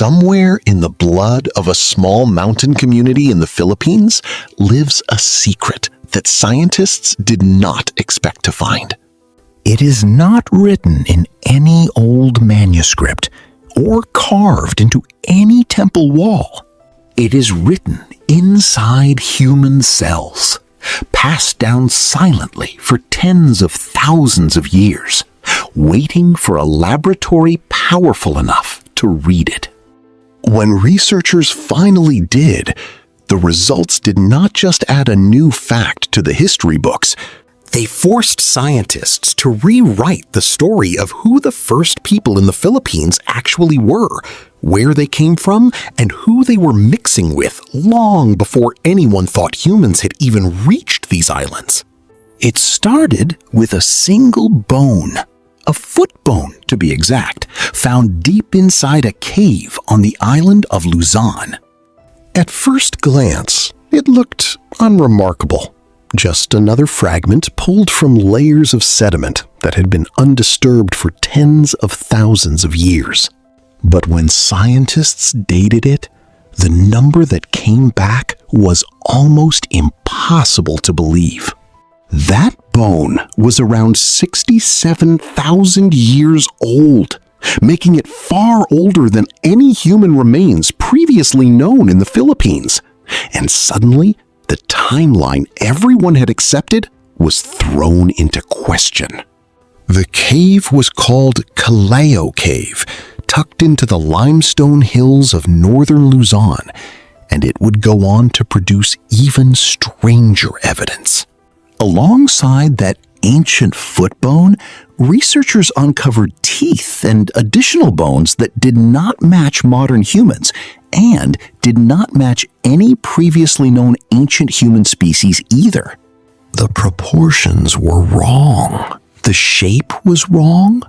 Somewhere in the blood of a small mountain community in the Philippines lives a secret that scientists did not expect to find. It is not written in any old manuscript or carved into any temple wall. It is written inside human cells, passed down silently for tens of thousands of years, waiting for a laboratory powerful enough to read it. When researchers finally did, the results did not just add a new fact to the history books. They forced scientists to rewrite the story of who the first people in the Philippines actually were, where they came from, and who they were mixing with long before anyone thought humans had even reached these islands. It started with a single bone, a foot bone to be exact, found deep inside a cave on the island of Luzon. At first glance, it looked unremarkable. Just another fragment pulled from layers of sediment that had been undisturbed for tens of thousands of years. But when scientists dated it, the number that came back was almost impossible to believe. That bone was around 67,000 years old, making it far older than any human remains previously known in the Philippines. And suddenly, the timeline everyone had accepted was thrown into question. The cave was called Callao Cave, tucked into the limestone hills of northern Luzon, and it would go on to produce even stranger evidence. Alongside that ancient foot bone, researchers uncovered teeth and additional bones that did not match modern humans and did not match any previously known ancient human species either. The proportions were wrong. The shape was wrong.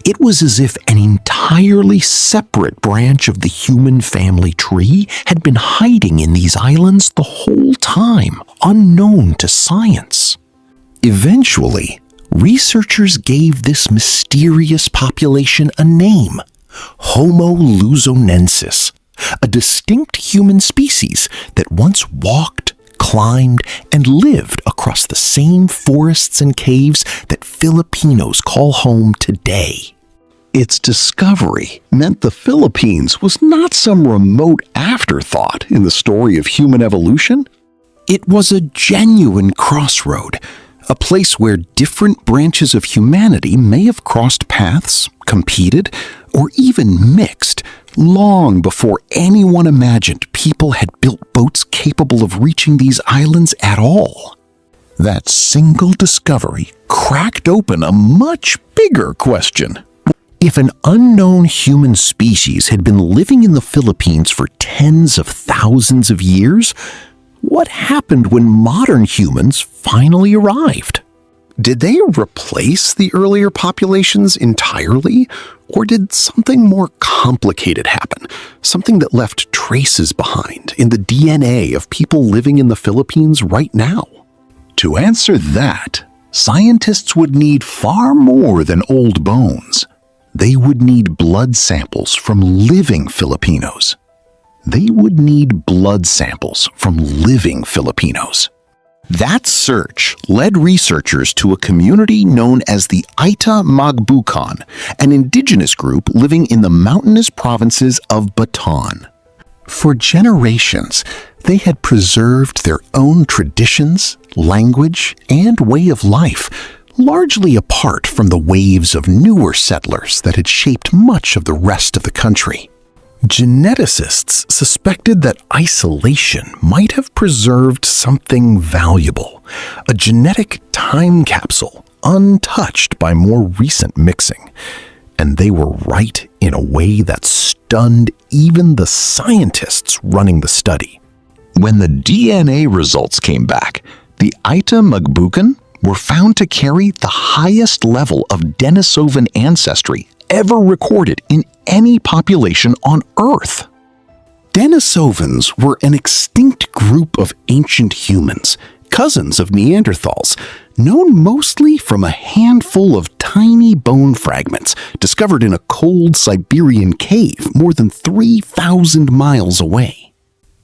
It was as if an entirely separate branch of the human family tree had been hiding in these islands the whole time, unknown to science. Eventually, researchers gave this mysterious population a name, Homo Luzonensis, a distinct human species that once walked, climbed, and lived across the same forests and caves that Filipinos call home today. Its discovery meant the Philippines was not some remote afterthought in the story of human evolution. It was a genuine crossroad, a place where different branches of humanity may have crossed paths, competed, or even mixed long before anyone imagined people had built boats capable of reaching these islands at all. That single discovery cracked open a much bigger question. If an unknown human species had been living in the Philippines for tens of thousands of years, what happened when modern humans finally arrived? Did they replace the earlier populations entirely, or did something more complicated happen? Something that left traces behind in the DNA of people living in the Philippines right now? To answer that, scientists would need far more than old bones. They would need blood samples from living Filipinos. That search led researchers to a community known as the Ayta Magbukon, an indigenous group living in the mountainous provinces of Bataan. For generations, they had preserved their own traditions, language, and way of life, largely apart from the waves of newer settlers that had shaped much of the rest of the country. Geneticists suspected that isolation might have preserved something valuable, a genetic time capsule untouched by more recent mixing. And they were right in a way that stunned even the scientists running the study. When the DNA results came back, the Ayta Magbukon were found to carry the highest level of Denisovan ancestry ever recorded in any population on Earth. Denisovans were an extinct group of ancient humans, cousins of Neanderthals, known mostly from a handful of tiny bone fragments discovered in a cold Siberian cave more than 3,000 miles away.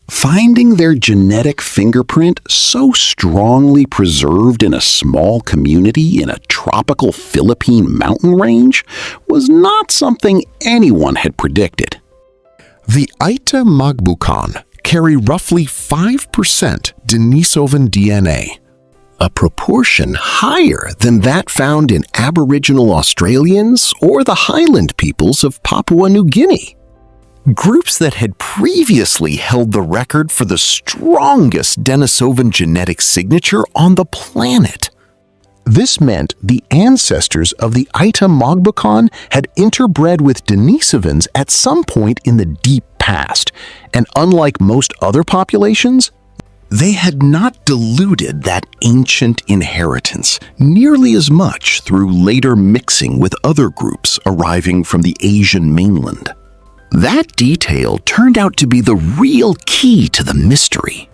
Finding their genetic fingerprint so strongly preserved in a small community in a tropical Philippine mountain range was not something anyone had predicted. The Ayta Magbukon carry roughly 5% Denisovan DNA, a proportion higher than that found in Aboriginal Australians or the Highland peoples of Papua New Guinea. Groups that had previously held the record for the strongest Denisovan genetic signature on the planet. This meant the ancestors of the Ayta Magbukon had interbred with Denisovans at some point in the deep past, and unlike most other populations, they had not diluted that ancient inheritance nearly as much through later mixing with other groups arriving from the Asian mainland. That detail turned out to be the real key to the mystery.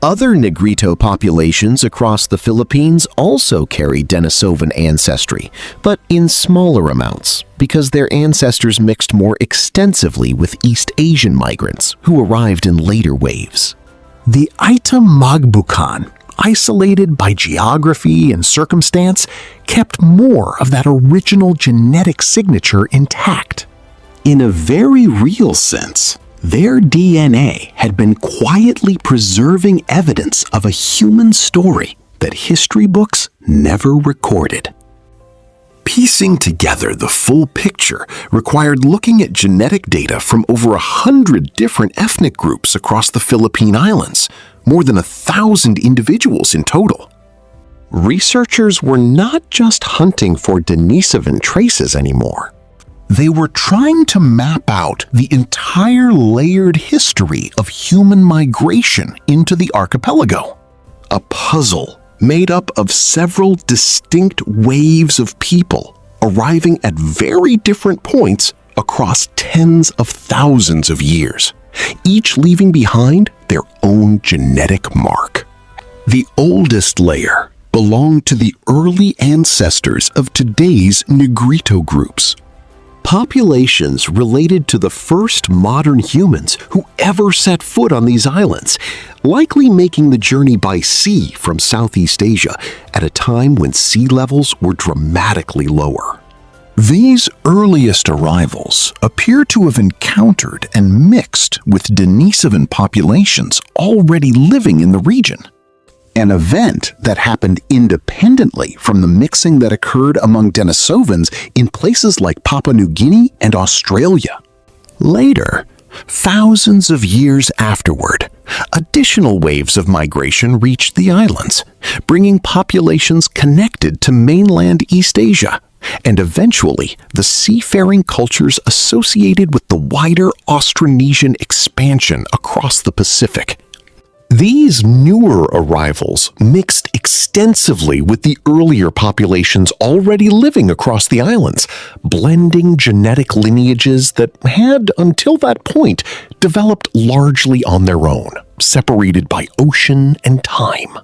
Other Negrito populations across the Philippines also carry Denisovan ancestry, but in smaller amounts because their ancestors mixed more extensively with East Asian migrants who arrived in later waves. The Ayta Magbukon, isolated by geography and circumstance, kept more of that original genetic signature intact. In a very real sense, their DNA had been quietly preserving evidence of a human story that history books never recorded. Piecing together the full picture required looking at genetic data from over 100 different ethnic groups across the Philippine Islands, more than 1,000 individuals in total. Researchers were not just hunting for Denisovan traces anymore. They were trying to map out the entire layered history of human migration into the archipelago, a puzzle made up of several distinct waves of people arriving at very different points across tens of thousands of years, each leaving behind their own genetic mark. The oldest layer belonged to the early ancestors of today's Negrito groups, populations related to the first modern humans who ever set foot on these islands, likely making the journey by sea from Southeast Asia at a time when sea levels were dramatically lower. These earliest arrivals appear to have encountered and mixed with Denisovan populations already living in the region, an event that happened independently from the mixing that occurred among Denisovans in places like Papua New Guinea and Australia. Later, thousands of years afterward, additional waves of migration reached the islands, bringing populations connected to mainland East Asia, and eventually the seafaring cultures associated with the wider Austronesian expansion across the Pacific. These newer arrivals mixed extensively with the earlier populations already living across the islands, blending genetic lineages that had, until that point, developed largely on their own, separated by ocean and time.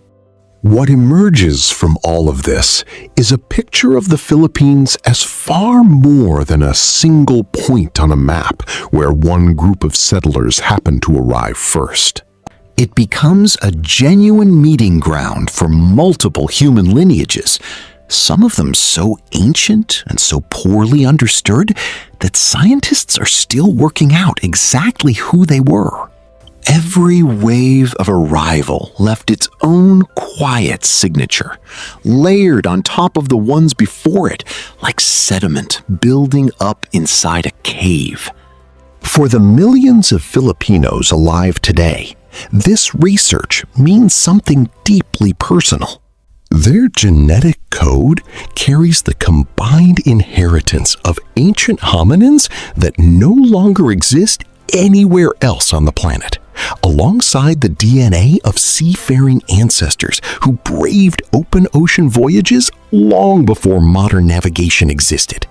What emerges from all of this is a picture of the Philippines as far more than a single point on a map where one group of settlers happened to arrive first. It becomes a genuine meeting ground for multiple human lineages, some of them so ancient and so poorly understood that scientists are still working out exactly who they were. Every wave of arrival left its own quiet signature, layered on top of the ones before it, like sediment building up inside a cave. For the millions of Filipinos alive today, this research means something deeply personal. Their genetic code carries the combined inheritance of ancient hominins that no longer exist anywhere else on the planet, alongside the DNA of seafaring ancestors who braved open ocean voyages long before modern navigation existed.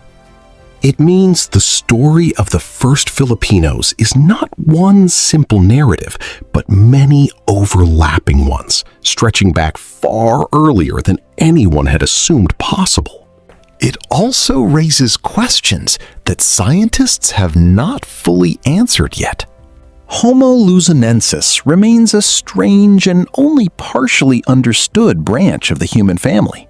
It means the story of the first Filipinos is not one simple narrative, but many overlapping ones, stretching back far earlier than anyone had assumed possible. It also raises questions that scientists have not fully answered yet. Homo Luzonensis remains a strange and only partially understood branch of the human family,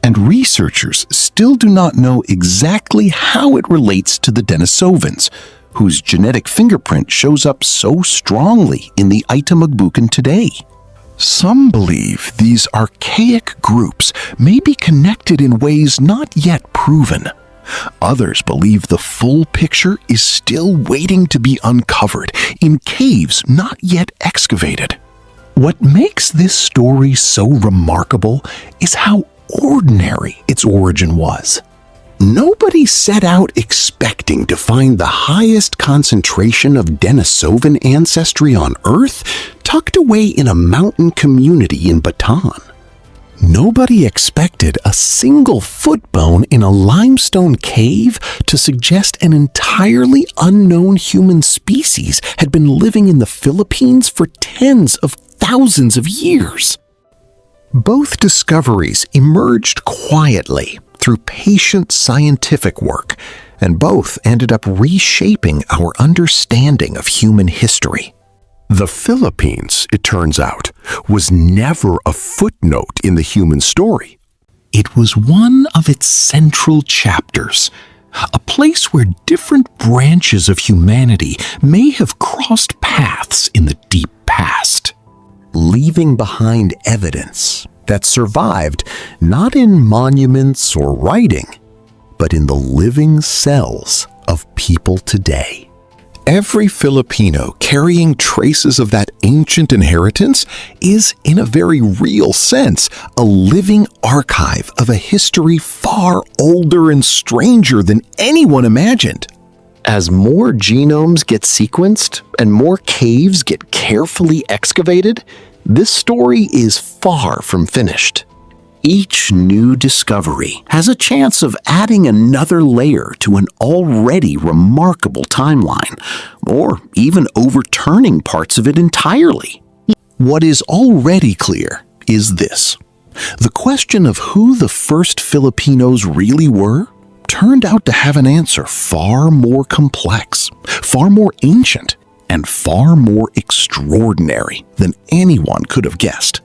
and researchers still do not know exactly how it relates to the Denisovans, whose genetic fingerprint shows up so strongly in the Ayta Magbukon today. Some believe these archaic groups may be connected in ways not yet proven. Others believe the full picture is still waiting to be uncovered in caves not yet excavated. What makes this story so remarkable is how ordinary its origin was. Nobody set out expecting to find the highest concentration of Denisovan ancestry on Earth tucked away in a mountain community in Bataan. Nobody expected a single foot bone in a limestone cave to suggest an entirely unknown human species had been living in the Philippines for tens of thousands of years. Both discoveries emerged quietly through patient scientific work, and both ended up reshaping our understanding of human history. The Philippines, it turns out, was never a footnote in the human story. It was one of its central chapters, a place where different branches of humanity may have crossed paths in the deep past, leaving behind evidence that survived not in monuments or writing, but in the living cells of people today. Every Filipino carrying traces of that ancient inheritance is, in a very real sense, a living archive of a history far older and stranger than anyone imagined. As more genomes get sequenced and more caves get carefully excavated, this story is far from finished. Each new discovery has a chance of adding another layer to an already remarkable timeline, or even overturning parts of it entirely. What is already clear is this: the question of who the first Filipinos really were turned out to have an answer far more complex, far more ancient, and far more extraordinary than anyone could have guessed.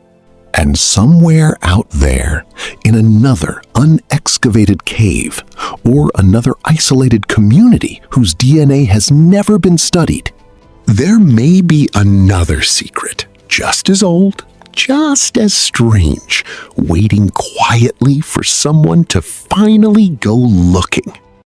And somewhere out there, in another unexcavated cave, or another isolated community whose DNA has never been studied, there may be another secret, just as old, just as strange, waiting quietly for someone to finally go looking.